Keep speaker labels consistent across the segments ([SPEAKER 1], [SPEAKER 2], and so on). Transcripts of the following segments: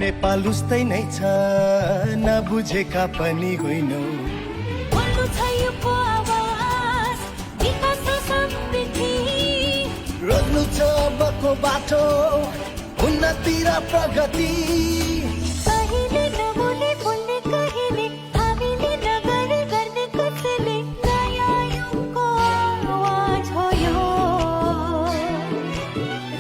[SPEAKER 1] नेपाल उस्तै नै छ नबुझेका पनि होइनौ
[SPEAKER 2] बोल्नु छ यो को आवाज विकास र समृद्धि
[SPEAKER 1] रोज्नु छ अबको बाटो उन्नति र प्रगति
[SPEAKER 2] कहिले नबोले बोल्ने कहिले हामीले नगरे गर्ने कसैले नयाँ युगको आवाज हो यो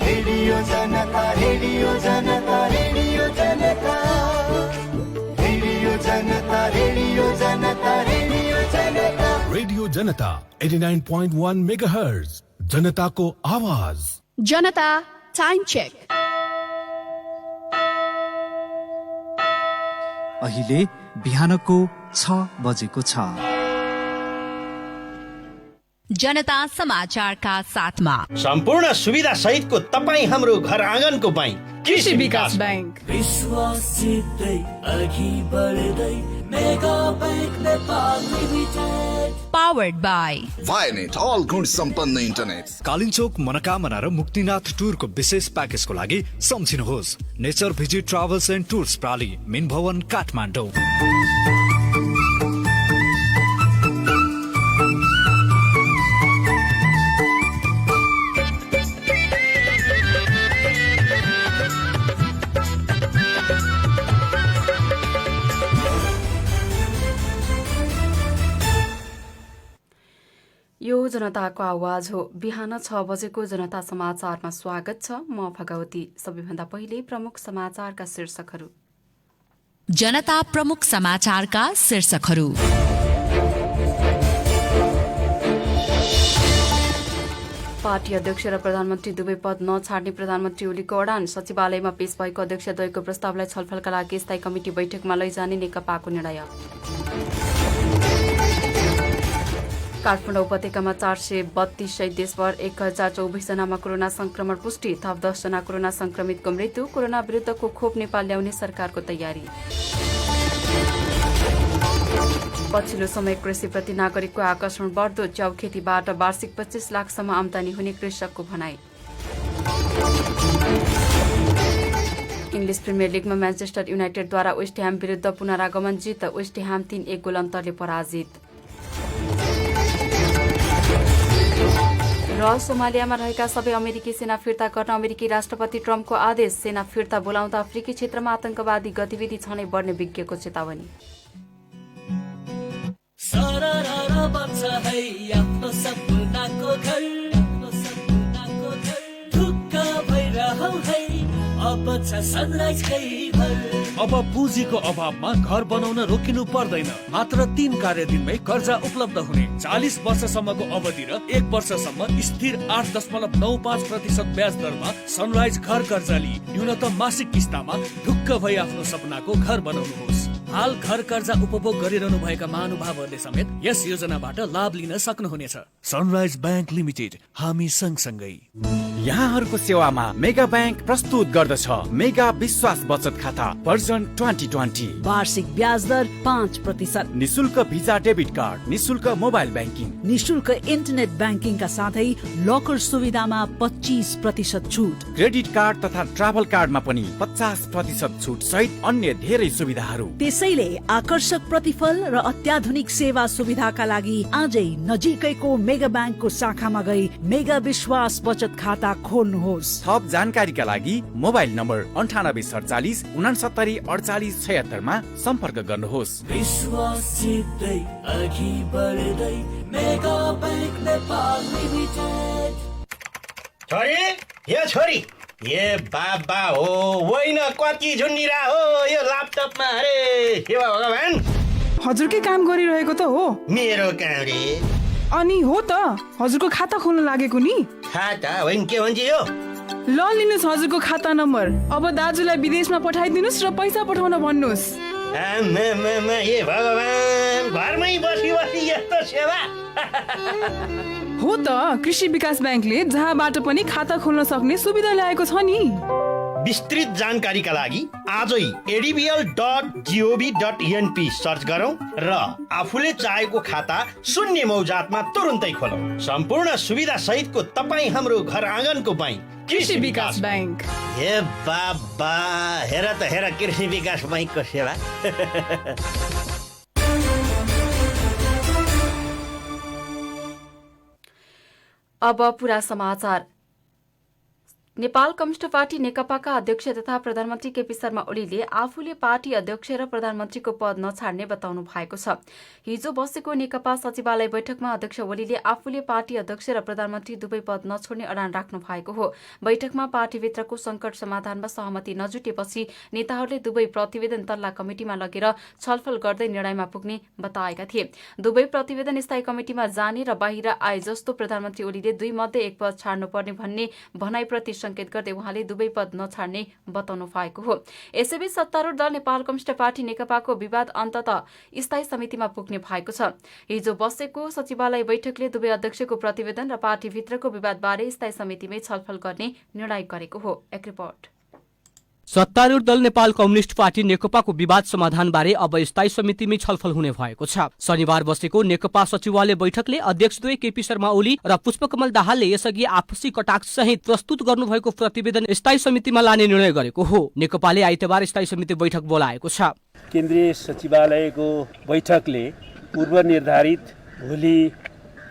[SPEAKER 1] रेडियो जनता रेडियो जनता रेडियो जनता रेडियो जनता रेडियो जनता रेडियो जनता
[SPEAKER 3] रेडियो जनता 89.1 मेगाहर्ज जनताको आवाज
[SPEAKER 4] जनता टाइम चेक
[SPEAKER 5] अहिले बिहानको 6 बजेको छ।
[SPEAKER 6] जनता समाचारका साथमा
[SPEAKER 7] सम्पूर्ण सुविधा सहितको तपाईँ हाम्रो घर आँगनको बैंक कृषि विकास
[SPEAKER 4] बैंक
[SPEAKER 8] विश्वासितै अघि बढ्दै Mega Bank Nepal Limited
[SPEAKER 6] powered by
[SPEAKER 9] Vianet all गुण सम्पन्न इन्टरनेट।
[SPEAKER 5] कालिन्चोक मनोकामना र मुक्तिनाथ टुरको विशेष प्याकेजको लागि सम्झिनुहोस् Nature Visit Travels and Tours प्राली मिन भवन काठमाडौँ।
[SPEAKER 4] यो जनताको आवाज हो। बिहान 6 बजेको जनता समाचारमा स्वागत छ। म भगवती। सबैभन्दा पहिले प्रमुख समाचारका शीर्षकहरू।
[SPEAKER 6] जनता प्रमुख समाचारका शीर्षकहरू।
[SPEAKER 4] पार्टी अध्यक्ष र प्रधानमन्त्री दुवै पद नछाड्ने प्रधानमन्त्री ओलीको अडान। सचिवालयमा पेश भएको अध्यक्षद्वयको प्रस्तावलाई छलफलका लागि स्थायी कमिटी बैठकमा लैजाने नेकपाको निर्णय। काठमाडौँ उपत्यकामा 432 सहित देशभर 1024 जनामा कोरोना संक्रमण पुष्टि। थप 10 जना कोरोना संक्रमितको मृत्यु। कोरोना विरुद्धको खोप नेपाल ल्याउने सरकारको तयारी। पछिल्लो समय कृषिप्रति नागरिकको आकर्षण बढ्दो। च्याउ खेतीबाट वार्षिक 25 लाखसम्म आमदानी हुने कृषकको भनाई। इङ्ग्लिस प्रिमियर लिगमा म्यान्चेस्टर युनाइटेडद्वारा वेस्ट ह्याम विरुद्ध पुनरागमन जित। वेस्ट ह्याम 3-1 गोल अन्तरले पराजित। र सोमालियामा रहेका सबै अमेरिकी सेना फिर्ता गर्न अमेरिकी राष्ट्रपति ट्रम्पको आदेश। सेना फिर्ता बोलाउँदा अफ्रिकी क्षेत्रमा आतंकवादी गतिविधि छनै बढ्ने विज्ञको चेतावनी।
[SPEAKER 8] अब पुँजीको अभावमा घर बनाउन रोकिनु पर्दैन। मात्र 3 कार्यदिनमै कर्जा उपलब्ध हुने। 40 वर्षसम्मको अवधि र 1 वर्षसम्म स्थिर 8.95% ब्याज दरमा सनराइज घर कर्जा लिई न्यूनतम मासिक किस्तामा ढुक्क भई आफ्नो सपनाको घर बनाउनुहोस्। हाल घर कर्जा उपभोग गरिरहनु भएका महानुभावहरूले समेत यस योजनाबाट लाभ लिन सक्नुहुनेछ। सनराइज बैंक लिमिटेड, हामी सँगसँगै।
[SPEAKER 10] यहाँहरूको सेवामा मेगा बैंक प्रस्तुत गर्दछ मेगा विश्वास बचत खाता भर्जन 2020।
[SPEAKER 11] वार्षिक ब्याज दर 5%,
[SPEAKER 10] निशुल्क भिजा डेबिट कार्ड, निशुल्क मोबाइल ब्याङ्किङ,
[SPEAKER 11] निशुल्क इन्टरनेट ब्याङ्किङका साथै लकर सुविधामा 25% छुट।
[SPEAKER 10] क्रेडिट कार्ड तथा ट्राभल कार्डमा पनि 50% छुट सहित अन्य धेरै सुविधाहरू।
[SPEAKER 11] त्यसैले आकर्षक प्रतिफल र अत्याधुनिक सेवा सुविधाका लागि आजै नजिकैको मेगा ब्याङ्कको शाखामा गई मेगा विश्वास बचत खाता खोल्नुहोस्।
[SPEAKER 10] थप जानकारीका लागि मोबाइल नम्बर 9847 69 48 76 मा सम्पर्क गर्नुहोस्।
[SPEAKER 8] विश्वासितै अघि बढ्दै मेगा बैंक नेपाल लिमिटेड।
[SPEAKER 7] छोरी यो छोरी ए बाबा हो होइन कति झुन्डिरा हो यो ल्यापटपमा। अरे सेवा भगवान,
[SPEAKER 12] हजुरकै काम गरिरहेको त हो।
[SPEAKER 7] मेरो काम रे।
[SPEAKER 12] अनि हो त हजुरको खाता खोल्न लागेको नि।
[SPEAKER 7] खाता होइन के भन्छ यो?
[SPEAKER 12] ल लिनुहोस् हजुरको खाता नम्बर। अब दाजुलाई विदेशमा पठाइदिनुहोस् र पैसा पठाउन भन्नुहोस्।
[SPEAKER 7] ए भगवान, घरमै बसी बसी यस्तो सेवा।
[SPEAKER 12] हो त कृषि विकास ब्याङ्कले जहाँबाट पनि खाता खोल्न सक्ने सुविधा ल्याएको छ नि।
[SPEAKER 7] विस्तृत जानकारीका लागि आजै adbl.gov.np सर्च गरौँ र आफूले चाहेको खाता शून्य मौजातमा तुरुन्तै खोलौँ। सम्पूर्ण सुविधा सहितको तपाईँ हाम्रो घर आँगनको बैंक
[SPEAKER 12] कृषि विकास बैंक।
[SPEAKER 7] हे बाबा, हेर त हेर कृषि विकास बैंकको सेवा।
[SPEAKER 4] अब पूरा समाचार। नेपाल कम्युनिस्ट पार्टी नेकपाका अध्यक्ष तथा प्रधानमन्त्री केपी शर्मा ओलीले आफूले पार्टी अध्यक्ष र प्रधानमन्त्रीको पद नछाड्ने बताउनु भएको छ। हिजो बसेको नेकपा सचिवालय बैठकमा अध्यक्ष ओलीले आफूले पार्टी अध्यक्ष र प्रधानमन्त्री दुवै पद नछोड्ने अडान राख्नु भएको हो। बैठकमा पार्टीभित्रको संकट समाधानमा सहमति नजुटेपछि नेताहरूले दुवै प्रतिवेदन तल्ला कमिटिमा लगेर छलफल गर्दै निर्णयमा पुग्ने बताएका थिए। दुवै प्रतिवेदन स्थायी कमिटिमा जाने र बाहिर आए जस्तो प्रधानमन्त्री ओलीले दुई मध्ये एक पद छाड्नुपर्ने भन्ने भनाइप्रति संकेत गर्दै उहाँले दुवै पद नछाड्ने बताउनु भएको हो। यसैबीच सत्तारूढ दल नेपाल कम्युनिस्ट पार्टी नेकपाको विवाद अन्ततः स्थायी समितिमा पुग्ने भएको छ। हिजो बसेको सचिवालय बैठकले दुवै अध्यक्षको प्रतिवेदन र पार्टीभित्रको विवादबारे स्थायी समितिमै छलफल गर्ने निर्णय गरेको हो। एक रिपोर्ट।
[SPEAKER 13] सत्तारूढ दल नेपाल कम्युनिस्ट पार्टी नेकपाको विवाद समाधानबारे अब स्थायी समितिमै छलफल हुने भएको छ। शनिबार बसेको नेकपा सचिवालय बैठकले अध्यक्षद्वय केपी शर्मा ओली र पुष्पकमल दाहालले यसअघि आपसी कटाक्ष सहित प्रस्तुत गर्नुभएको प्रतिवेदन स्थायी समितिमा लाने निर्णय गरेको हो। नेकपाले आइतबार स्थायी समिति बैठक बोलाएको छ।
[SPEAKER 14] केन्द्रीय सचिवालयको बैठकले पूर्व निर्धारित भोलि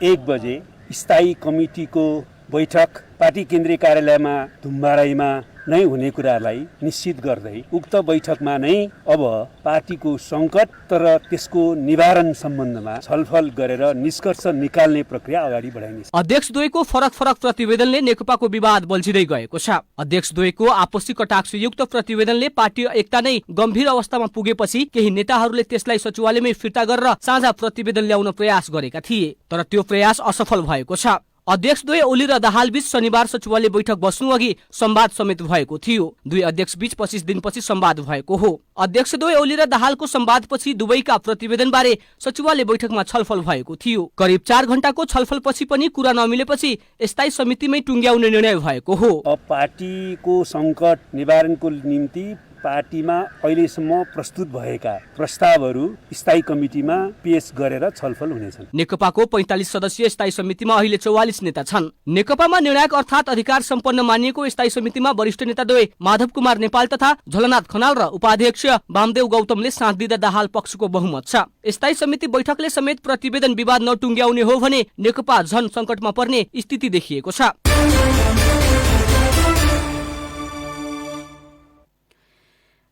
[SPEAKER 14] 1 बजे स्थायी कमिटिको बैठक पार्टी केन्द्रीय कार्यालयमा धुम्बाराईमा नै हुने कुरालाई निश्चित गर्दै उक्त बैठकमा नै अब पार्टीको संकट र त्यसको निवारण सम्बन्धमा छलफल गरेर निष्कर्ष निकाल्ने प्रक्रिया अगाडि बढाइनेछ।
[SPEAKER 13] अध्यक्षद्वयको फरक फरक प्रतिवेदनले नेकपाको विवाद बल्झिँदै गएको छ। अध्यक्षद्वयको आपसी कटाक्षयुक्त प्रतिवेदनले पार्टी एकता नै गम्भीर अवस्थामा पुगेपछि केही नेताहरूले त्यसलाई सचिवालयमै फिर्ता गरेर साझा प्रतिवेदन ल्याउन प्रयास गरेका थिए, तर त्यो प्रयास असफल भएको छ। अध्यक्षद्वय ओली र दाहाल बीच शनिबार सचिवालय बैठक बस्नु अघि संवाद समेत भएको थियो। दुई अध्यक्ष बीच 25 दिनपछि संवाद भएको हो। अध्यक्षद्वय ओली र दाहालको संवादपछि दुवैका प्रतिवेदनबारे सचिवालय बैठकमा छलफल भएको थियो। करिब 4 घण्टाको छलफलपछि पनि कुरा नमिलेपछि स्थायी समितिमै टुङ्ग्याउने निर्णय भएको हो।
[SPEAKER 14] पार्टीको संकट निवारणको निम्ति पार्टीमा अहिलेसम्म प्रस्तुत भएका प्रस्तावहरू स्थायी कमिटिमा पेश गरेर छलफल हुनेछन्।
[SPEAKER 13] नेकपाको 45 सदस्यीय स्थायी समितिमा अहिले 44 नेता छन्। नेकपामा निर्णायक अर्थात् अधिकार सम्पन्न मानिएको स्थायी समितिमा वरिष्ठ नेताद्वय माधव कुमार नेपाल तथा झलनाथ खनाल र उपाध्यक्ष वामदेव गौतमले साथ दिँदा दाहाल पक्षको बहुमत छ। स्थायी समिति बैठकले समेत प्रतिवेदन विवाद नटुङ्ग्याउने हो भने नेकपा झन संकटमा पर्ने स्थिति देखिएको छ।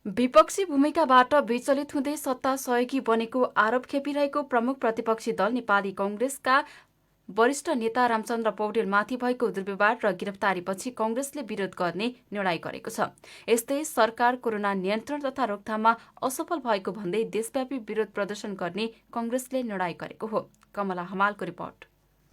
[SPEAKER 4] विपक्षी भूमिकाबाट विचलित हुँदै सत्ता सहयोगी बनेको आरोप खेपिरहेको प्रमुख प्रतिपक्षी दल नेपाली कांग्रेसका वरिष्ठ नेता रामचन्द्र पौडेलमाथि भएको दुर्व्यवहार र गिरफ्तारीपछि कांग्रेसले विरोध गर्ने निर्णय गरेको छ। यस्तै सरकार कोरोना नियन्त्रण तथा रोकथाममा असफल भएको भन्दै देशव्यापी विरोध प्रदर्शन गर्ने कांग्रेसले निर्णय गरेको हो। कमला हमालको रिपोर्ट।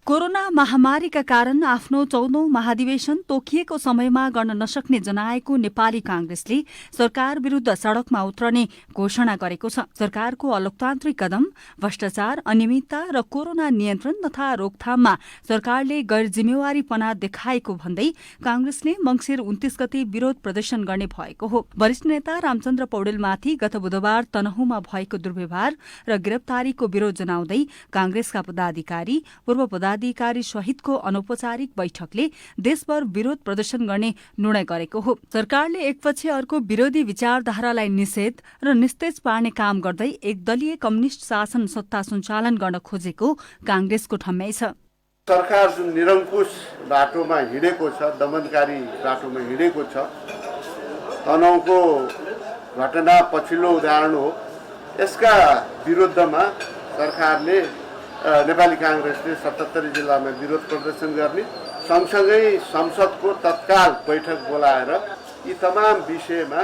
[SPEAKER 15] कोरोना महामारीका कारण आफ्नो 14औं महाधिवेशन तोकिएको समयमा गर्न नसक्ने जनाएको नेपाली कांग्रेसले सरकार विरूद्ध सड़कमा उत्रने घोषणा गरेको छ। सरकारको अलोकतान्त्रिक कदम, भ्रष्टाचार, अनियमितता र कोरोना नियन्त्रण तथा रोकथाममा सरकारले गैर जिम्मेवारीपना देखाएको भन्दै कांग्रेसले मंसिर 29 गते विरोध प्रदर्शन गर्ने भएको हो। वरिष्ठ नेता रामचन्द्र पौडेलमाथि गत बुधबार तनहुँमा भएको दुर्व्यवहार र गिरफ्तारीको विरोध जनाउँदै कांग्रेसका पदाधिकारी, पूर्व पदाधिकारी सहितको अनौपचारिक बैठकले देशभर विरोध प्रदर्शन गर्ने निर्णय गरेको हो। सरकारले एकपछि अर्को विरोधी विचारधारालाई निषेध र निस्तेज पार्ने काम गर्दै एक दलीय कम्युनिष्ट शासन सत्ता सञ्चालन गर्न खोजेको कांग्रेसको ठम्याइ छ।
[SPEAKER 16] सरकार जुन निरङ्कुश बाटोमा हिँडेको छ, दमनकारी बाटोमा हिँडेको छ, तनहुँको घटना पछिल्लो उदाहरण हो। यसका विरुद्धमा सरकारले नेपाली कांग्रेसले 77 जिल्लामा विरोध प्रदर्शन गर्ने, सँगसँगै संसदको तत्काल बैठक बोलाएर यी तमाम विषयमा,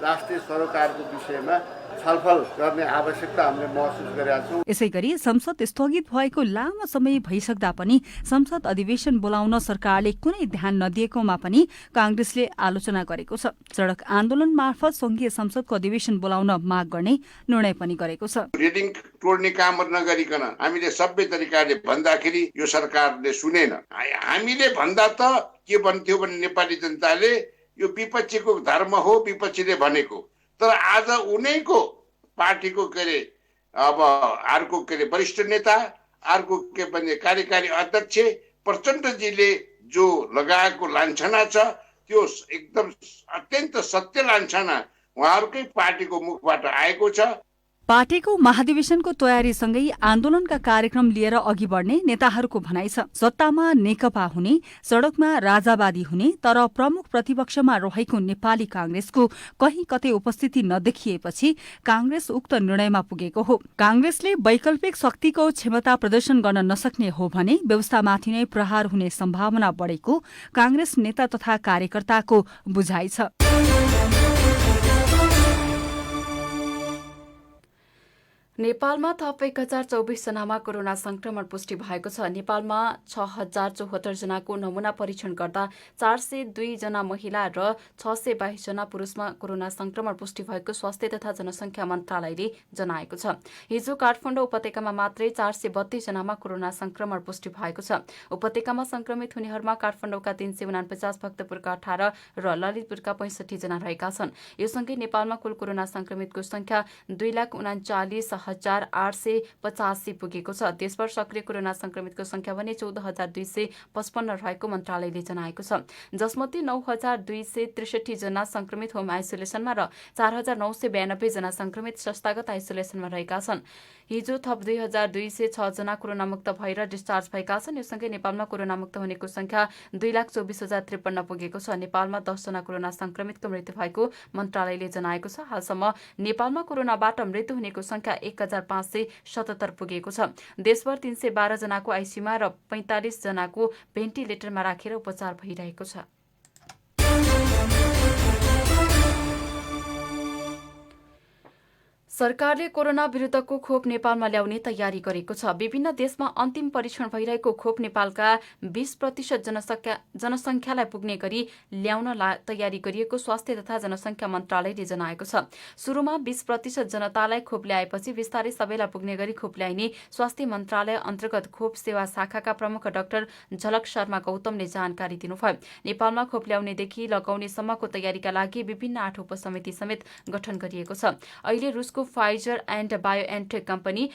[SPEAKER 16] राष्ट्रिय सरोकारको विषयमा छलफल गर्ने आवश्यकता हामीले महसुस गरेका छौं।
[SPEAKER 15] यसैगरी संसद स्थगित भएको लामो समय भइसक्दा पनि संसद अधिवेशन बोलाउन सरकारले कुनै ध्यान नदिएकोमा पनि कांग्रेसले आलोचना गरेको छ। सड़क आन्दोलन मार्फत संघीय संसदको अधिवेशन बोलाउन माग गर्ने निर्णय पनि गरेको छ।
[SPEAKER 17] रेटिङ तोड्ने कामहरू नगरिकन हामीले सबै तरिकाले भन्दाखेरि यो सरकारले सुनेन। हामीले भन्दा त के भन्थ्यो भने नेपाली जनताले यो विपक्षीको धर्म हो, विपक्षीले भनेको। तर आज उनैको पार्टीको अब अर्को वरिष्ठ नेता, अर्को कार्यकारी अध्यक्ष प्रचण्डजीले जो लगाएको लान्छना छ त्यो एकदम अत्यन्त सत्य लान्छना उहाँहरूकै पार्टीको मुखबाट आएको छ।
[SPEAKER 15] पार्टीको महाधिवेशनको तयारीसँगै आन्दोलनका कार्यक्रम लिएर अघि बढ्ने नेताहरूको भनाइ छ। सत्तामा नेकपा हुने, सड़कमा राजावादी हुने, तर प्रमुख प्रतिपक्षमा रहेको नेपाली कांग्रेसको कहीँ कतै उपस्थिति नदेखिएपछि कांग्रेस उक्त निर्णयमा पुगेको हो। कांग्रेसले वैकल्पिक शक्तिको क्षमता प्रदर्शन गर्न नसक्ने हो भने व्यवस्थामाथि नै प्रहार हुने सम्भावना बढेको कांग्रेस नेता तथा कार्यकर्ताको बुझाइ छ।
[SPEAKER 4] नेपालमा थप 1024 जनामा कोरोना संक्रमण पुष्टि भएको छ। नेपालमा 6074 जनाको नमूना परीक्षण गर्दा 402 जना महिला र 622 जना पुरुषमा कोरोना संक्रमण पुष्टि भएको स्वास्थ्य तथा जनसंख्या मन्त्रालयले जनाएको छ। हिजो काठमाडौँ उपत्यकामा मात्रै 432 जनामा कोरोना संक्रमण पुष्टि भएको छ। उपत्यकामा संक्रमित हुनेहरूमा काठमाडौँका 349, भक्तपुरका 18 र ललितपुरका 65 जना रहेका छन्। यो सँगै नेपालमा कुल कोरोना संक्रमितको संख्या 2,39,885 पुगेको छ। देशभर सक्रिय कोरोना संक्रमितको संख्या भने 14,255 रहेको मन्त्रालयले जनाएको छ, जसमध्ये 9,263 जना संक्रमित होम आइसोलेसनमा र 4,992 जना संक्रमित संस्थागत आइसोलेसनमा रहेका छन्। हिजो थप 2,206 जना कोरोनामुक्त भएर डिस्चार्ज भएका छन्। यो सँगै नेपालमा कोरोनामुक्त हुनेको संख्या 2,24,053 पुगेको छ। नेपालमा 10 जना कोरोना संक्रमितको मृत्यु भएको मन्त्रालयले जनाएको छ। हालसम्म नेपालमा कोरोनाबाट मृत्यु हुनेको संख्या 1,577 पुगेको छ। देशभर 312 जनाको आइसियुमा र 45 जनाको भेन्टिलेटरमा राखेर उपचार भइरहेको छ। सरकारले कोरोना विरुद्धको खोप नेपालमा ल्याउने तयारी गरेको छ। विभिन्न देशमा अन्तिम परीक्षण भइरहेको खोप नेपालका 20% जनसंख्यालाई पुग्ने गरी ल्याउन तयारी गरिएको स्वास्थ्य तथा जनसंख्या मन्त्रालयले जनाएको छ। सुरुमा 20% जनतालाई खोप ल्याएपछि विस्तारै सबैलाई पुग्ने गरी खोप ल्याइने स्वास्थ्य मन्त्रालय अन्तर्गत खोप सेवा शाखाका प्रमुख डाक्टर झलक शर्मा गौतमले जानकारी दिनुभयो। नेपालमा खोप ल्याउनेदेखि लगाउनेसम्मको तयारीका लागि विभिन्न 8 उपसमिति समेत गठन गरिएको छ। अहिले रुसको फाइजर एन्ड बायोएन्टेक कम्पनी,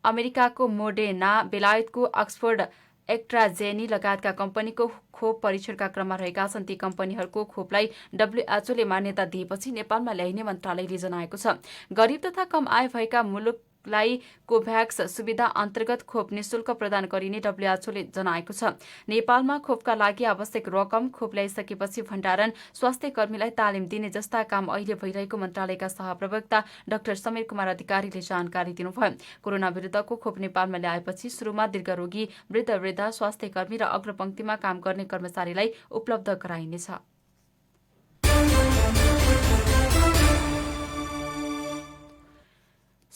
[SPEAKER 4] अमेरिकाको मोडेर्ना, बेलायतको अक्सफोर्ड एक्ट्राजेनी लगायतका कम्पनीको खोप परीक्षणका क्रममा रहेका छन्। ती कम्पनीहरूको खोपलाई WHO ले मान्यता दिएपछि नेपालमा ल्याइने मन्त्रालयले जनाएको छ। गरिब तथा कम आय भएका मुलुकलाई कोभ्याक्स सुविधा अन्तर्गत खोप निशुल्क प्रदान गरिने WHO ले जनाएको छ। नेपालमा खोपका लागि आवश्यक रकम, खोप ल्याइसकेपछि भण्डारण, स्वास्थ्य कर्मीलाई तालिम दिने जस्ता काम अहिले भइरहेको मन्त्रालयका सहप्रवक्ता डाक्टर समीर कुमार अधिकारीले जानकारी दिनुभयो। कोरोना विरुद्धको खोप नेपालमा ल्याएपछि सुरुमा दीर्घरोगी, वृद्ध, स्वास्थ्य कर्मी र अग्रपंक्तिमा काम गर्ने कर्मचारीलाई उपलब्ध गराइनेछ।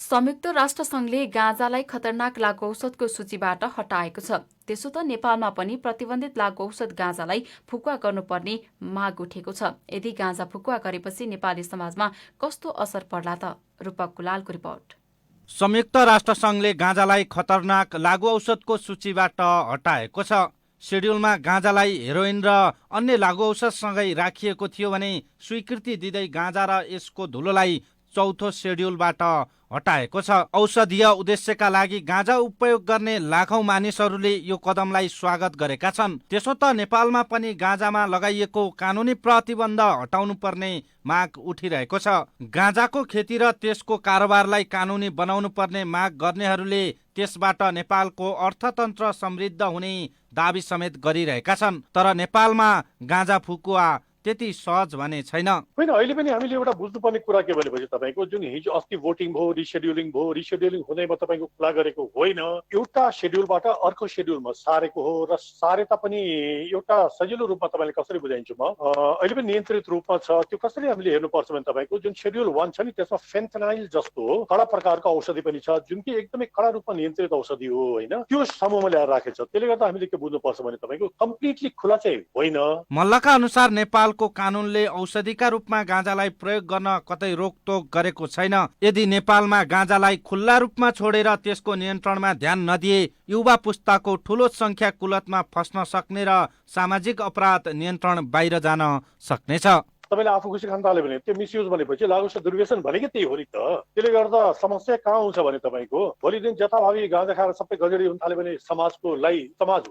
[SPEAKER 4] संयुक्त राष्ट्रसंघले गाँजालाई खतरनाक लागू औषधको सूचीबाट हटाएको छ। त्यसो त नेपालमा पनि प्रतिबन्धित लागू औषध गाँजालाई फुकुवा गर्नुपर्ने माग उठेको छ। यदि गाँजा फुकुवा गरेपछि नेपाली समाजमा कस्तो असर पर्ला त? रूपक कुलालको रिपोर्ट।
[SPEAKER 18] संयुक्त राष्ट्रसंघले गाँजालाई खतरनाक लागू औषधको सूचीबाट हटाएको छ। शेड्युलमा गाँजालाई हेरोइन र अन्य लागू औषधसँगै राखिएको थियो भने स्वीकृति दिँदै गाँजा र यसको धुलोलाई चौथो शेड्युलबाट हटाएको छ। औषधीय उद्देश्यका लागि गाँजा उपयोग गर्ने लाखौं मानिसहरूले यो कदमलाई स्वागत गरेका छन्। त्यसो त नेपालमा पनि गाँजामा लगाइएको कानूनी प्रतिबन्ध हटाउनु पर्ने माग उठिरहेको छ। गाँजाको खेती र त्यसको कारोबारलाई कानूनी बनाउनु पर्ने माग गर्नेहरूले त्यसबाट नेपालको अर्थतन्त्र समृद्ध हुने दाबी समेत गरिरहेका छन्। तर नेपालमा गाँजा फुकुवा त्यति सहज भने छैन।
[SPEAKER 19] होइन, अहिले पनि हामीले एउटा बुझ्नुपर्ने कुरा के भनेपछि तपाईँको जुन हिजो अस्ति भोटिङ भयो, रिसेड्युलिङ हुँदैमा तपाईँको खुला गरेको होइन। एउटा शेड्युलबाट अर्को शेड्युलमा सारेको हो र सारे तापनि एउटा सजिलो रूपमा तपाईँले कसरी बुझाइन्छु म, अहिले पनि नियन्त्रित रूपमा छ। त्यो कसरी हामीले हेर्नुपर्छ भने तपाईँको जुन शेड्युल 1 छ नि त्यसमा फेन्थनाइल जस्तो कडा प्रकारको औषधि पनि छ, जुन कि एकदमै कडा रूपमा नियन्त्रित औषधि हो होइन। त्यो समूहमा ल्याएर राखेको छ। त्यसले गर्दा हामीले के बुझ्नुपर्छ भने तपाईँको कम्प्लिटली खुला चाहिँ होइन।
[SPEAKER 18] मल्लका अनुसार नेपाल को कानूनले औषधिका रूपमा गाँजालाई प्रयोग गर्न कतै रोकटोक गरेको छैन। यदि नेपालमा गाँजालाई खुल्ला रूपमा छोडेर त्यसको नियन्त्रणमा ध्यान नदिए युवा पुस्ताको ठूलो संख्या कुलतमा फस्न सक्ने र सामाजिक अपराध नियन्त्रण बाहिर जान सक्नेछ।
[SPEAKER 19] तपाईँले आफू खुसी खान थाल्यो भने त्यो मिसयुज भनेपछि लागु औषध दुर्व्यसन भनेकै त्यही हो नि त। त्यसले गर्दा समस्या कहाँ आउँछ भने तपाईँको भोलि दिन जथाभावी गाँजा खाएर सबै गजडी हुन थाल्यो भने समाज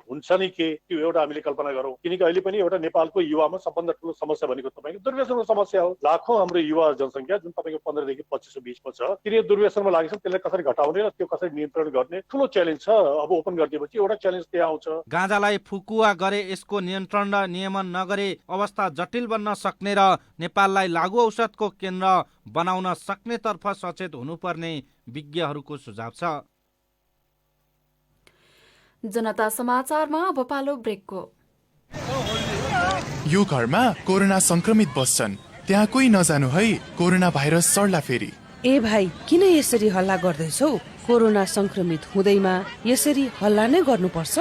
[SPEAKER 19] हुन्छ नि के, त्यो एउटा हामीले कल्पना गरौँ। किनकि अहिले पनि एउटा नेपालको युवामा सबभन्दा ठुलो समस्या भनेको तपाईँको दुर्व्यसनको समस्या हो। लाखौं हाम्रो युवा जनसङ्ख्या जुन तपाईँको 15 देखि 25 छ, तिनीहरू दुर्व्यसनमा लागेको छ। त्यसलाई कसरी घटाउने र त्यो कसरी नियन्त्रण गर्ने ठुलो च्यालेन्ज छ। अब ओपन गरिदिएपछि एउटा च्यालेन्ज त्यहाँ आउँछ।
[SPEAKER 18] गाँजालाई फुकुवा गरे यसको नियन्त्रण र नियमन नगरे अवस्था जटिल बन्न सक्ने र नेपाललाई लागु औषधको केन्द्र बनाउन सक्नेतर्फ सचेत हुनुपर्ने विज्ञहरूको सुझाव छ।
[SPEAKER 4] जनता समाचारमा अब पालो ब्रेकको।
[SPEAKER 20] यो घरमा कोरोना संक्रमित बस्छन्, त्यहाँ कोही नजानु है, कोरोना भाइरस सर्ला फेरि।
[SPEAKER 21] ए भाइ, किन यसरी हल्ला गर्दैछौ? कोरोना संक्रमित हुँदैमा यसरी हल्ला नै गर्नुपर्छ?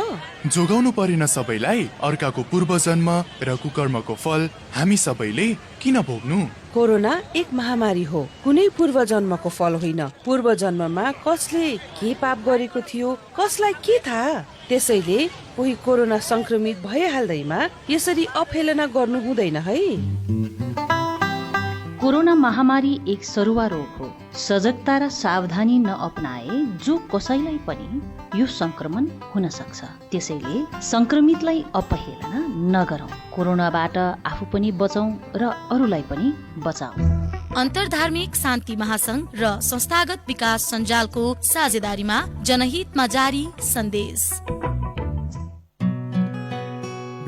[SPEAKER 20] जोगाउनु परेन सबैलाई अर्काको पूर्वजन्म र कुकर्मको फल हामी सबैले किन भोग्नु?
[SPEAKER 21] कोरोना एक महामारी हो, कुनै पूर्वजन्मको फल होइन। पूर्वजन्ममा कसले के पाप गरेको थियो कसलाई के थाहा? त्यसैले कोही कोरोना संक्रमित भइहाल्दैमा यसरी अफेलना गर्नु हुँदैन है।
[SPEAKER 22] कोरोना महामारी एक सरुवा रोग हो। सजगता र सावधानी नअपनाए जो कसैलाई पनि यो संक्रमण हुन सक्छ। त्यसैले संक्रमितलाई अपहेलना नगरौं। कोरोनाबाट आफू पनि बचौं र अरूलाई पनि बचाऊ।
[SPEAKER 23] अन्तर्धार्मिक शान्ति महासंघ र संस्थागत विकास सञ्जालको साझेदारीमा जनहितमा जारी सन्देश।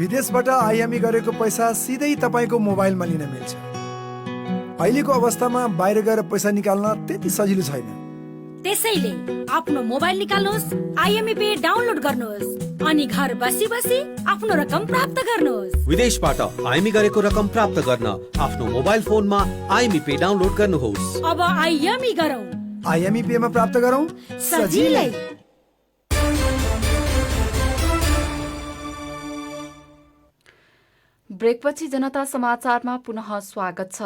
[SPEAKER 24] विदेशबाट आयामी गरेको पैसा सिधै तपाईको मोबाइलमा लिन मिल्छ। अहिलेको अवस्थामा बाहिर गएर पैसा निकाल्न त्यति सजिलो छैन।
[SPEAKER 25] त्यसैले आफ्नो मोबाइल निकाल्नुहोस्, आइएमई पे डाउनलोड गर्नुहोस् अनि घर बसी बसी आफ्नो रकम प्राप्त गर्नुहोस्।
[SPEAKER 26] विदेशबाट आइएमई गरेको रकम प्राप्त गर्न आफ्नो मोबाइल फोनमा आइएमई पे डाउनलोड गर्नुहोस्।
[SPEAKER 25] अब आइएमई गरौँ,
[SPEAKER 24] आइएमई पे मा प्राप्त गरौँ
[SPEAKER 25] सजिलै।
[SPEAKER 4] ब्रेकपछि जनता समाचारमा पुनः स्वागत छ।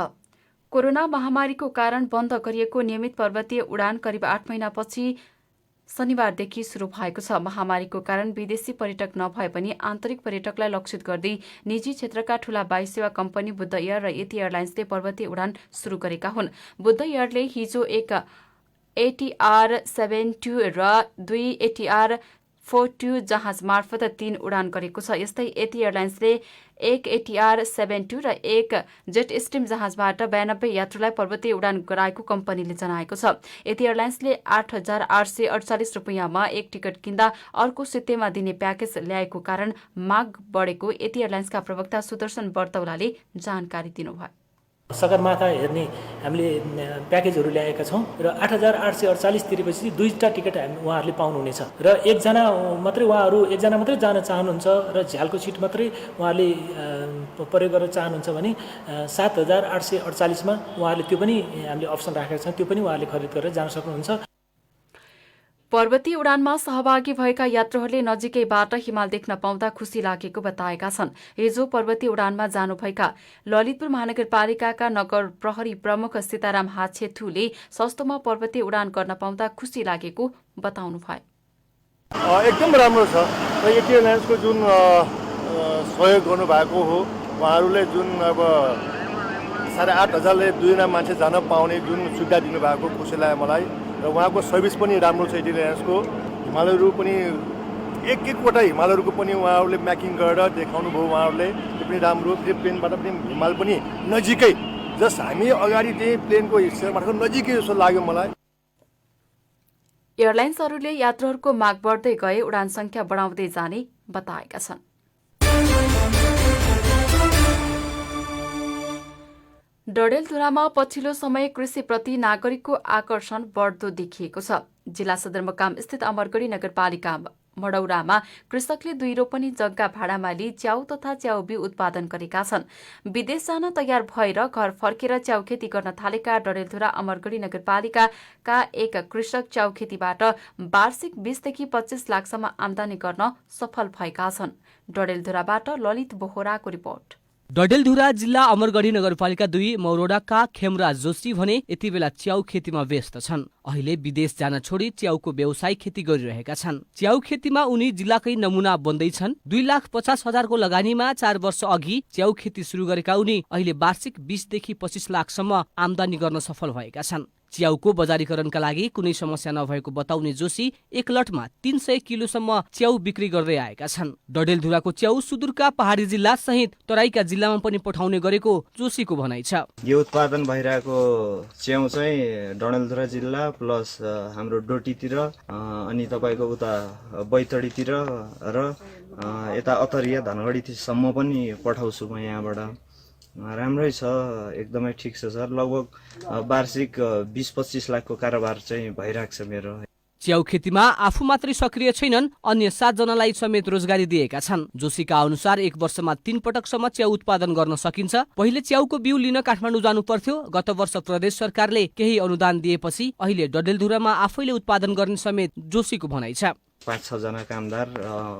[SPEAKER 4] कोरोना महामारीको कारण बन्द गरिएको नियमित पर्वतीय उडान करिब 8 महिनापछि शनिबारदेखि सुरु भएको छ। महामारीको कारण विदेशी पर्यटक नभए पनि आन्तरिक पर्यटकलाई लक्षित गर्दै निजी क्षेत्रका ठूला वायु सेवा कम्पनी बुद्ध एयर र यति एयरलाइन्सले पर्वतीय उडान सुरु गरेका हुन्। बुद्ध एयरले हिजो एक ATR 72 र 2 ATR 42 जहाज मार्फत 3 उडान गरेको छ। यस्तै यति एयरलाइन्सले एक ATR 72 र एक जेट स्ट्रिम जहाजबाट 92 यात्रुलाई पर्वतीय उडान गराएको कम्पनीले जनाएको छ। यति एयरलाइन्सले 8,848 रुपियाँमा एक टिकट किन्दा अर्को सित्तैमा दिने प्याकेज ल्याएको कारण माग बढेको यति एयरलाइन्सका प्रवक्ता सुदर्शन बर्तौलाले जानकारी दिनुभयो।
[SPEAKER 27] सगरमाथा हेर्ने हामीले प्याकेजहरू ल्याएका छौँ र 8,848 तिरेपछि 2टा टिकट उहाँहरूले पाउनुहुनेछ र एकजना मात्रै जान चाहनुहुन्छ र झ्यालको सिट मात्रै उहाँहरूले प्रयोग गर्न चाहनुहुन्छ भने 7,848 मा उहाँहरूले त्यो पनि हामीले अप्सन राखेका छौँ, त्यो पनि उहाँहरूले खरिद गरेर जान सक्नुहुन्छ।
[SPEAKER 4] पर्वतीय उडानमा सहभागी भएका यात्रुहरूले नजिकैबाट हिमाल देख्न पाउँदा खुसी लागेको बताएका छन्। हिजो पर्वतीय उडानमा जानुभएका ललितपुर महानगरपालिकाका नगर प्रहरी प्रमुख सीताराम हाछेथुले सस्तोमा पर्वतीय उडान गर्न पाउँदा खुसी लागेको बताउनुभयो।
[SPEAKER 28] एकदम राम्रो छ र यति एयरलाइन्सको जुन सहयोग गर्नुभएको हो, उहाँहरूले जुन अब 8,500ले 2जना मान्छे जान पाउने जुन सुविधा दिनुभएको खुसी लाग्यो मलाई र उहाँको सर्भिस पनि राम्रो छ। यति एयरलाइन्सको हिमालयहरू पनि एकवटा हिमालयहरूको पनि उहाँहरूले म्याकिङ गरेर देखाउनु भयो। उहाँहरूले त्यो पनि राम्रो, त्यो प्लेनबाट पनि हिमाल पनि नजिकै, जस्ट हामी अगाडि त्यही प्लेनको हिस्साबाट नजिकै जस्तो लाग्यो मलाई।
[SPEAKER 4] एयरलाइन्सहरूले यात्रुहरूको माग बढ्दै गए उडान संख्या बढाउँदै जाने बताएका छन्। डडेलधुरामा पछिल्लो समय कृषिप्रति नागरिकको आकर्षण बढ्दो देखिएको छ। जिल्ला सदरमुकाम स्थित अमरगढी नगरपालिका मडौरामा कृषकले 2 रोपनी जग्गा भाडामा लिई च्याउ तथा च्याउ बिउ उत्पादन गरेका छन्। विदेश जान तयार भएर घर फर्केर च्याउ खेती गर्न थालेका डडेलधुरा अमरगढी नगरपालिकाका एक कृषक च्याउ खेतीबाट वार्षिक 20 देखि 25 लाखसम्म आमदानी गर्न सफल भएका छन्। डडेलधुराबाट ललित बोहराको रिपोर्ट।
[SPEAKER 13] डडेलधुरा जिल्ला अमरगढी नगरपालिका 2 मौरोडाका खेमराज जोशी भने यति बेला च्याउ खेतीमा व्यस्त छन्। अहिले विदेश जान छोडी च्याउको व्यवसायिक खेती गरिरहेका छन्। च्याउ खेतीमा उनी जिल्लाकै नमुना बन्दैछन्। 2,50,000 को लगानीमा 4 वर्ष अघि च्याउ खेती सुरु गरेका उनी अहिले वार्षिक 20 देखि 25 लाखसम्म आमदानी गर्न सफल भएका छन्। च्याउको बजारीकरणका लागि कुनै समस्या नभएको बताउने जोशी एक लटमा 300 किलोसम्म च्याउ बिक्री गर्दै आएका छन्। डडेलधुराको च्याउ सुदूरका पहाडी जिल्ला सहित तराईका जिल्लामा पनि पठाउने गरेको जोशीको भनाइ छ।
[SPEAKER 1] यो उत्पादन भइरहेको च्याउ चाहिँ डडेलधुरा जिल्ला प्लस हाम्रो डोटीतिर अनि तपाईँको उता बैतडीतिर र यता अतरिया धनगढीसम्म पनि पठाउँछु म यहाँबाट। राम्रै छ, एकदमै ठिक छ सर। लगभग वार्षिक 20-25 लाखको कारोबार चाहिँ भइरहेको छ मेरो।
[SPEAKER 13] च्याउ खेतीमा आफू मात्रै सक्रिय छैनन्, अन्य 7 जनालाई समेत रोजगारी दिएका छन्। जोशीका अनुसार 1 वर्षमा 3 पटकसम्म च्याउ उत्पादन गर्न सकिन्छ। पहिले च्याउको बिउ लिन काठमाडौँ जानु पर्थ्यो। गत वर्ष प्रदेश सरकारले केही अनुदान दिएपछि अहिले डडेलधुरामा आफैले उत्पादन गर्ने समेत जोशीको भनाइ छ।
[SPEAKER 1] 5-6 जना कामदार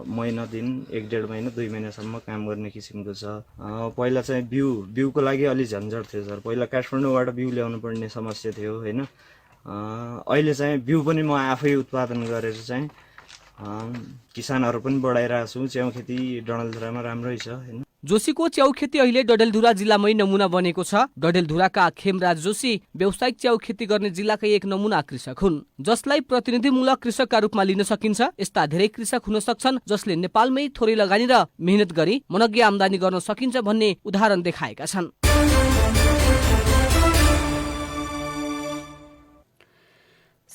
[SPEAKER 1] महिना दिन 1-1.5 महिना 2 महिनासम्म काम गर्ने किसिमको छ। पहिला चाहिँ बिउको लागि अलि झन्झट थियो सर। पहिला काठमाडौँबाट बिउ ल्याउनु पर्ने समस्या थियो होइन। अहिले चाहिँ बिउ पनि म आफै उत्पादन गरेर चाहिँ किसानहरू पनि बढाइरहेको छु। च्याउ खेती डडेलधुरामा राम्रै छ होइन।
[SPEAKER 13] जोशीको च्याउ खेती अहिले डडेलधुरा जिल्लामै नमुना बनेको छ। डडेलधुराका खेमराज जोशी व्यावसायिक च्याउ खेती गर्ने जिल्लाकै एक नमुना कृषक हुन्, जसलाई प्रतिनिधिमूलक कृषकका रूपमा लिन सकिन्छ। यस्ता धेरै कृषक हुन सक्छन् जसले नेपालमै थोरै लगानी र मेहनत गरी मनग्गे आमदानी गर्न सकिन्छ भन्ने उदाहरण देखाएका छन्।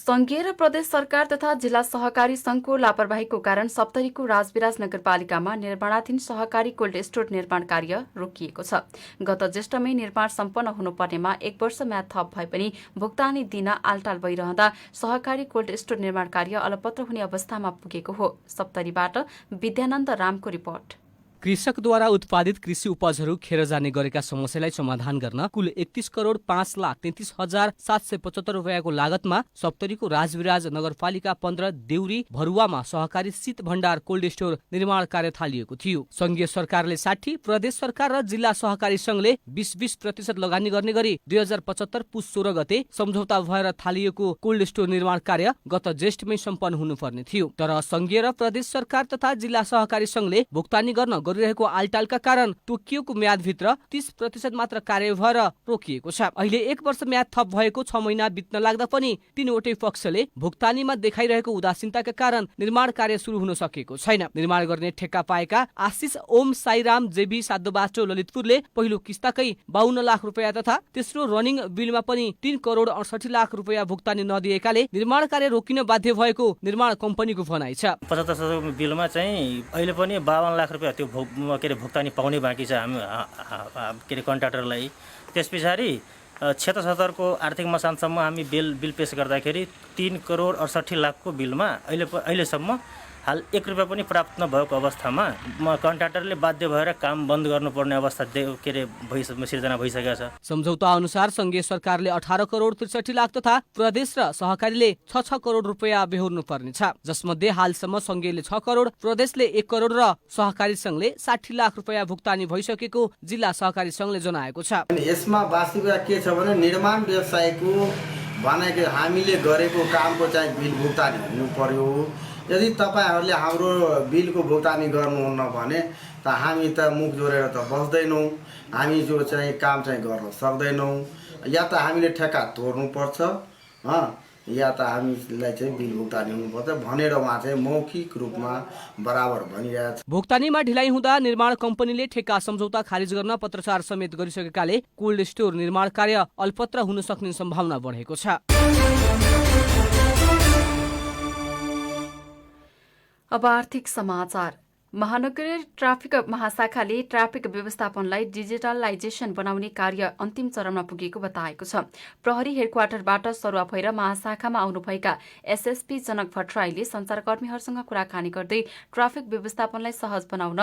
[SPEAKER 4] संघीय र प्रदेश सरकार तथा जिल्ला सहकारी संघको लापरवाहीको कारण सप्तरीको राजविराज नगरपालिकामा निर्माणाधीन सहकारी कोल्ड स्टोर निर्माण कार्य रोकिएको छ। गत जेष्ठमै निर्माण सम्पन्न हुनुपर्नेमा 1 वर्ष म्याद थप भए पनि भुक्तानी दिन आलटाल भइरहँदा सहकारी कोल्ड स्टोर निर्माण कार्य अलपत्र हुने अवस्थामा पुगेको हो। सप्तरीबाट विद्यानन्द रामको रिपोर्ट।
[SPEAKER 13] कृषकद्वारा उत्पादित कृषि उपजहरू खेर जाने गरेका समस्यालाई समाधान गर्न कुल 31,05,33,775 रुपियाँको लागतमा सप्तरीको राजविराज नगरपालिका 15 देउरी भरुवामा सहकारी शीत भण्डार कोल्ड स्टोर निर्माण कार्य थालिएको थियो। संघीय सरकारले 60, प्रदेश सरकार र जिल्ला सहकारी संघले 20% लगानी गर्ने गरी 2075 पुस 16 गते सम्झौता भएर थालिएको कोल्ड स्टोर निर्माण कार्य गत जेष्ठमै सम्पन्न हुनुपर्ने थियो। तर संघीय र प्रदेश सरकार तथा जिल्ला सहकारी संघले भुक्तानी गर्न गरिरहेको आलटालका कारण तोकिएको म्यादभित्र 30% मात्र कार्य भएर रोकिएको छ। अहिले 1 वर्ष म्याद थप भएको 6 महिना बित्न लाग्दा पनि तीनवटै पक्षले भुक्तानीमा देखाइरहेको उदासीनताका कारण निर्माण कार्य सुरु हुन सकेको छैन। निर्माण गर्ने ठेक्का पाएका आशिष ओम साईराम जेबी साधोबाटो ललितपुरले पहिलो किस्ताकै 52 लाख रुपियाँ तथा तेस्रो रनिङ बिलमा पनि 3 करोड 68 लाख रुपियाँ भुक्तानी नदिएकाले निर्माण कार्य रोकिन बाध्य भएको निर्माण कम्पनीको भनाइ छ।
[SPEAKER 27] 75 बिलमा चाहिँ अहिले पनि 52 लाख रुपियाँ त्यो भुक्तानी पाउने बाँकी छ हामी कन्ट्राक्टरलाई। त्यस पछाडि 76 को आर्थिक मसानसम्म हामी बिल पेश गर्दाखेरि 3 करोड 68 लाखको बिलमा अहिलेसम्म हाल 1 रुपियाँ पनि प्राप्त नभएको अवस्थामा कन्ट्राक्टरले बाध्य भएर काम बन्द गर्नुपर्ने अवस्था सिर्जना भइसकेको छ।
[SPEAKER 13] सम्झौता अनुसार संघीय सरकारले 18 करोड 63 लाख तथा प्रदेश र सहकारीले 6 करोड रुपियाँ बेहोर्नु पर्नेछ, जसमध्ये हालसम्म संघीयले 6 करोड, प्रदेशले 1 करोड र सहकारी संघले 60 लाख रुपियाँ भुक्तानी भइसकेको जिल्ला सहकारी संघले जनाएको छ।
[SPEAKER 2] यसमा वास्तविकता के छ भने निर्माण व्यवसायको भनेको हामीले गरेको कामको चाहिँ बिल भुक्तानी हुनु पर्यो। यदि तपाईहरूले हाम्रो बिलको भुक्तानी गर्नुहुन्न भने त हामी त मुख जोडेर त बस्दैनौँ, हामी जो चाहिँ काम चाहिँ गर्न सक्दैनौँ। या त हामीले ठेक्का तोड्नुपर्छ या त हामीलाई चाहिँ बिल भुक्तानी हुनुपर्छ भनेर उहाँ चाहिँ मौखिक रूपमा बराबर भनिरहेछ।
[SPEAKER 13] भुक्तानीमा ढिलाइ हुँदा निर्माण कम्पनीले ठेक्का सम्झौता खारिज गर्न पत्रचार समेत गरिसकेकाले कोल्ड स्टोर निर्माण कार्य अल्पत्र हुन सक्ने सम्भावना बढेको छ।
[SPEAKER 4] अब आर्थिक समाचार। महानगरीय ट्राफिक महाशाखाले ट्राफिक व्यवस्थापनलाई डिजिटलाइजेसन बनाउने कार्य अन्तिम चरणमा पुगेको बताएको छ। प्रहरी हेडक्वार्टरबाट सरुवा भएर महाशाखामा आउनुभएका एसएसपी जनक भट्टराईले सञ्चारकर्मीहरूसँग कुराकानी गर्दै ट्राफिक व्यवस्थापनलाई सहज बनाउन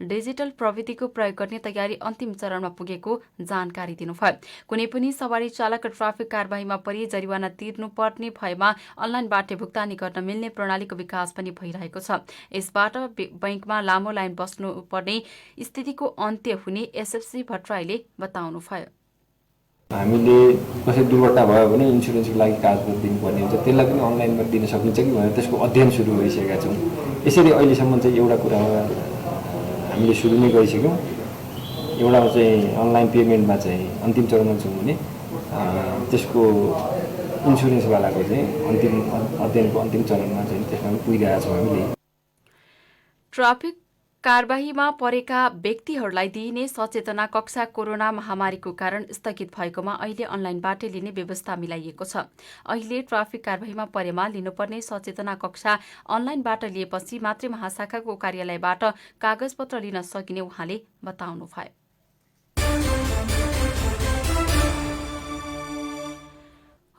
[SPEAKER 4] डिजिटल प्रविधिको प्रयोग गर्ने तयारी अन्तिम चरणमा पुगेको जानकारी दिनुभयो। कुनै पनि सवारी चालक ट्राफिक कारबाहीमा परि जरिवाना तिर्नुपर्ने भएमा अनलाइनबाट भुक्तानी गर्न मिल्ने प्रणालीको विकास पनि भइरहेको छ। यसबाट बैंकमा लामो लाइन बस्नुपर्ने स्थितिको अन्त्य हुने एसएफसी भट्टराईले बताउनुभयो।
[SPEAKER 3] हामीले कसै दुर्घटना भयो भने इन्सुरेन्सको लागि कागजपत्र दिनुपर्ने हुन्छ, त्यसलाई पनि अनलाइनमा दिन सकिन्छ कि भनेर त्यसको अध्ययन सुरु गरिसकेका छौँ। यसरी अहिलेसम्म चाहिँ एउटा कुरामा हामीले सुरु नै गरिसक्यौँ। एउटा चाहिँ अनलाइन पेमेन्टमा चाहिँ अन्तिम चरणमा छौँ भने त्यसको इन्सुरेन्सवालाको चाहिँ अन्तिम अध्ययनको अन्तिम चरणमा चाहिँ त्यसमा पनि पुगिरहेका छौँ हामीले।
[SPEAKER 4] ट्राफिक कारबाहीमा परेका व्यक्तिहरूलाई दिइने सचेतना कक्षा कोरोना महामारीको कारण स्थगित भएकोमा अहिले अनलाइनबाट लिने व्यवस्था मिलाइएको छ। अहिले ट्राफिक कारबाहीमा परेमा लिनुपर्ने सचेतना कक्षा अनलाइनबाट लिएपछि मात्रै महाशाखाको कार्यालयबाट कागजपत्र लिन सकिने उहाँले बताउनुभयो।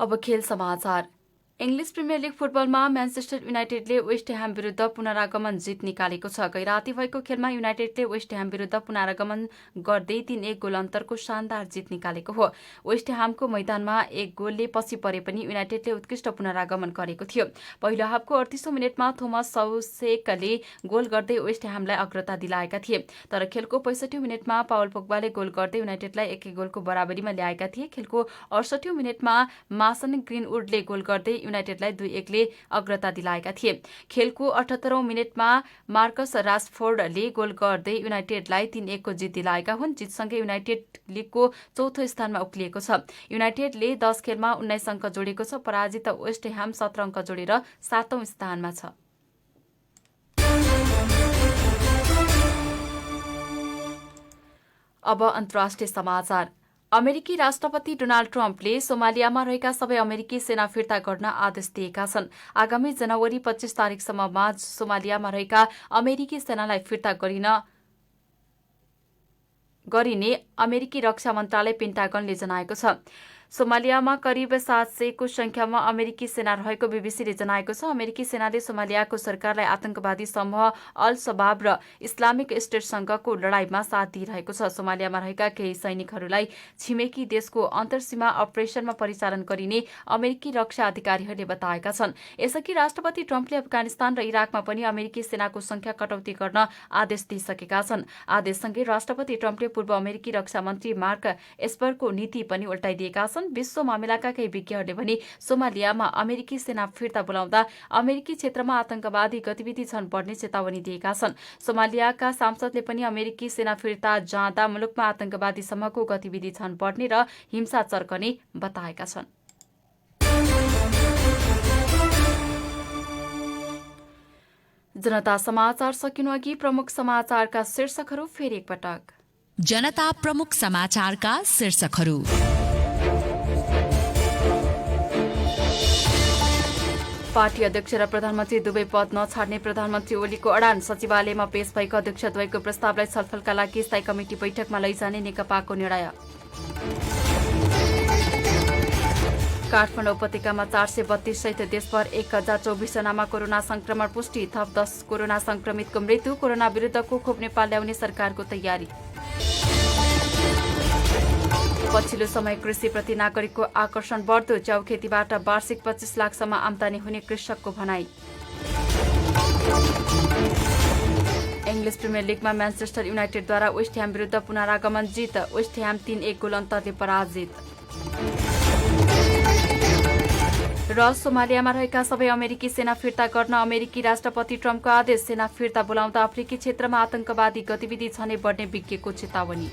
[SPEAKER 4] अब खेल समाचार। इङ्ग्लिस प्रिमियर लिग फुटबलमा म्यान्चेस्टर युनाइटेडले वेस्ट ह्याम विरुद्ध पुनरागमन जित निकालेको छ। गैराती भएको खेलमा युनाइटेडले वेस्ट ह्याम विरुद्ध पुनरागमन गर्दै 3-1 गोल अन्तरको शानदार जित निकालेको हो। वेस्ट ह्यामको मैदानमा 1 गोलले पछि परे पनि युनाइटेडले उत्कृष्ट पुनरागमन गरेको थियो। पहिलो हाफको 38औं मिनेटमा थोमस सौसेकले गोल गर्दै वेस्ट ह्यामलाई अग्रता दिलाएका थिए, तर खेलको 65औं मिनेटमा पावल पोग्बाले गोल गर्दै युनाइटेडलाई 1-1 गोलको बराबरीमा ल्याएका थिए। खेलको 68औं मिनेटमा मासन ग्रिनवुडले गोल गर्दै युनाइटेडलाई 2-1 ले अग्रता दिलाएका थिए। खेलको 78औं मिनेटमा मार्कस राशफोर्डले गोल गर्दै युनाइटेडलाई 3-1 को जित दिलाएका हुन्। जितसँगै युनाइटेड लिगको चौथो स्थानमा उक्लिएको छ। युनाइटेडले 10 खेलमा 19 अङ्क जोडेको छ। पराजित वेस्ट ह्याम 17 अङ्क जोडेर 7औं स्थानमा छ। अब अन्तर्राष्ट्रिय समाचार। अमेरिकी राष्ट्रपति डोनाल्ड ट्रम्पले सोमालियामा रहेका सबै अमेरिकी सेना फिर्ता गर्न आदेश दिएका छन्। आगामी जनवरी 25 तारिकसम्ममा सोमालियामा रहेका अमेरिकी सेनालाई फिर्ता गरिने अमेरिकी रक्षा मन्त्रालय पेन्टागनले जनाएको छ। सोमालियामा करिब 700 को संख्यामा अमेरिकी सेना रहेको बीबीसीले जनाएको छ। अमेरिकी सेनाले सोमालियाको सरकारलाई आतंकवादी समूह अल शबाब र इस्लामिक स्टेटसँगको लडाईँमा साथ दिइरहेको छ। सोमालियामा रहेका केही सैनिकहरूलाई छिमेकी देशको अन्तर्सीमा अपरेसनमा परिचालन गरिने अमेरिकी रक्षा अधिकारीहरूले बताएका छन्। यसअघि राष्ट्रपति ट्रम्पले अफगानिस्तान र इराकमा पनि अमेरिकी सेनाको संख्या कटौती गर्न आदेश दिइसकेका छन्। आदेशसँगै राष्ट्रपति ट्रम्पले पूर्व अमेरिकी रक्षा मन्त्री मार्क एस्परको नीति पनि उल्टाइदिएका छन्। विश्व मामिलाका केही विज्ञहरूले भने सोमालियामा अमेरिकी सेना फिर्ता बोलाउँदा अमेरिकी क्षेत्रमा आतंकवादी गतिविधि झन बढ्ने चेतावनी दिएका छन्। सोमालियाका सांसदले पनि अमेरिकी सेना फिर्ता जाँदा मुलुकमा आतंकवादी समूहको गतिविधि झन बढ्ने र हिंसा चर्कने बताएका छन्। जनता समाचार सकिनुअघि प्रमुख समाचारका शीर्षकहरू फेरि एकपटक।
[SPEAKER 5] जनता प्रमुख समाचारका शीर्षकहरू।
[SPEAKER 4] पार्टी अध्यक्ष र प्रधानमन्त्री दुवै पद नछाड्ने प्रधानमन्त्री ओलीको अडान। सचिवालयमा पेश भएको अध्यक्षद्वयको प्रस्तावलाई छलफलका लागि स्थायी कमिटी बैठकमा लैजाने नेकपाको निर्णय। काठमाडौँ उपत्यकामा 432 सहित देशभर 1024 जनामा कोरोना संक्रमण पुष्टि। थप 10 कोरोना संक्रमितको मृत्यु। कोरोना विरुद्धको खोप नेपाल ल्याउने सरकारको तयारी। पछिल्लो समय कृषिप्रति नागरिकको आकर्षण बढ्दो। च्याउ खेतीबाट वार्षिक 25 लाखसम्म आम्दानी हुने कृषकको भनाई। इङ्ग्लिस प्रिमियर लिगमा म्यान्चेस्टर युनाइटेडद्वारा वेस्ट ह्याम विरुद्ध पुनरागमन जित। वेस्ट ह्याम 3-1 गोल अन्तरले पराजित। र सोमालियामा रहेका सबै अमेरिकी सेना फिर्ता गर्न अमेरिकी राष्ट्रपति ट्रम्पको आदेश। सेना फिर्ता बोलाउँदा अफ्रिकी क्षेत्रमा आतंकवादी गतिविधि झनै बढ्ने विज्ञको चेतावनी।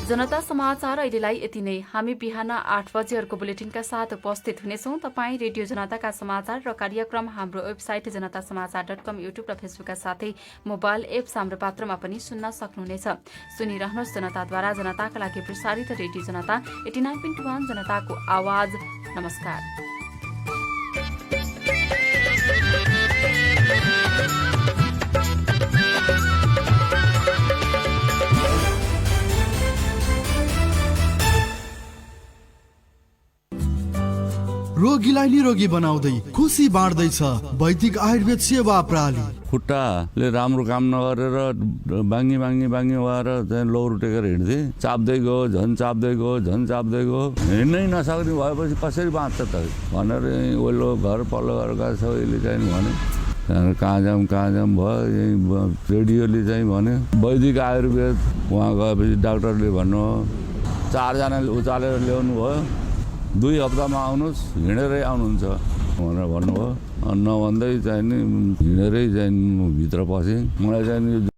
[SPEAKER 4] जनता समाचार अहिलेलाई यति नै। हामी बिहान 8 बजेहरूको बुलेटिनका साथ उपस्थित हुनेछौँ। तपाईँ रेडियो जनताका समाचार र कार्यक्रम हाम्रो वेबसाइट जनतासमाचार.com, युट्युब र फेसबुकका साथै मोबाइल एप हाम्रो पात्रमा पनि सुन्न सक्नुहुनेछ। सुनिरहनुहोस् जनताद्वारा जनताका लागि प्रसारित रेडियो जनता 89.1 जनताको आवाज। नमस्कार।
[SPEAKER 6] रोगीलाई निरोगी बनाउँदै खुसी बाँड्दैछ वैदिक आयुर्वेद सेवा प्रणाली। खुट्टाले राम्रो काम नगरेर बाङ्गी भएर चाहिँ लौरो टेकेर हिँड्थे। चाप्दै गयो झन् चाप्दै गयो हिँड्नै नसक्ने भएपछि कसरी बाँच्छ त भनेर ओल्लो घर पल्लो घर गएर सबैले चाहिँ भने कहाँ जाऊँ भयो। यही रेडियोले चाहिँ भन्यो वैदिक आयुर्वेद। उहाँ गएपछि डाक्टरले भन्नुभयो 4 जनाले उचालेर ल्याउनु भयो, 2 हप्तामा आउनुहोस्, हिँडेरै आउनुहुन्छ भनेर भन्नुभयो। नभन्दै चाहिँ नि हिँडेरै चाहिँ भित्र पसेँ। मलाई चाहिँ